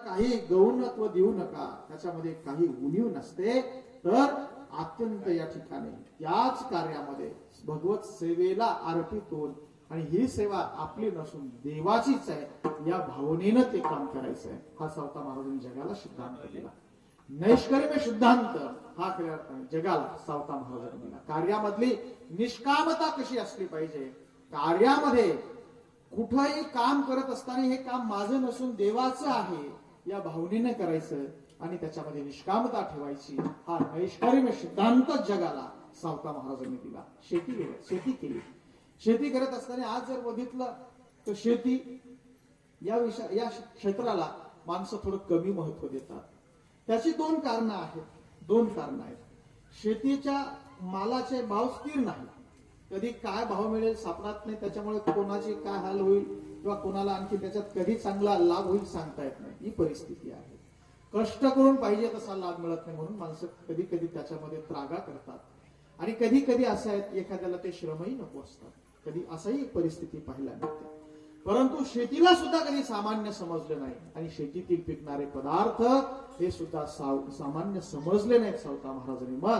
काही गौणत्व देऊ नका, त्याच्यामध्ये काही उणीव नसते. तर अत्यंत या ठिकाणी याच कार्यामध्ये भगवत सेवेला अर्पित होऊन, आणि ही सेवा आपली नसून देवाचीच आहे या भावनेनं ते काम करायचं आहे. हा सावता महाराजांनी जगाला सिद्धांत दिला. नैष्कर्म्य सिद्धांत हा जगाला सावता महाराजांनी दिला. कार्यामधली निष्कामता कशी असली पाहिजे, कार्यामध्ये कुठंही काम करत असताना हे काम माझं नसून देवाचं आहे या भावनेनं करायचं आणि त्याच्यामध्ये निष्कामता ठेवायची. हा नैष्कर्म्य सिद्धांत जगाला सावता महाराजांनी दिला. शेती केली. शेती करत असताना आज जर बघितलं तर शेती या क्षेत्राला माणसं थोडं कमी महत्व देतात. त्याची दोन कारणं आहेत. शेतीच्या मालाचे भाव स्थिर नाही. कधी काय भाव मिळेल सापडत नाही. त्याच्यामुळे कोणाची काय हाल होईल किंवा कोणाला आणखी त्याच्यात कधी चांगला लाभ होईल सांगता येत नाही. ही परिस्थिती आहे. कष्ट करून पाहिजे तसा लाभ मिळत नाही म्हणून माणसं कधी कधी त्याच्यामध्ये त्रागा करतात. आणि कधी कधी असं आहे एखाद्याला ते श्रमही नको असतात. कधी असाही एक परिस्थिती पाहायला मिळते. परंतु शेतीला सुद्धा कधी सामान्य समजलं नाही आणि शेतीतील पिकणारे पदार्थ हे सुद्धा सामान्य समजले नाहीत सावता महाराजांनी. मग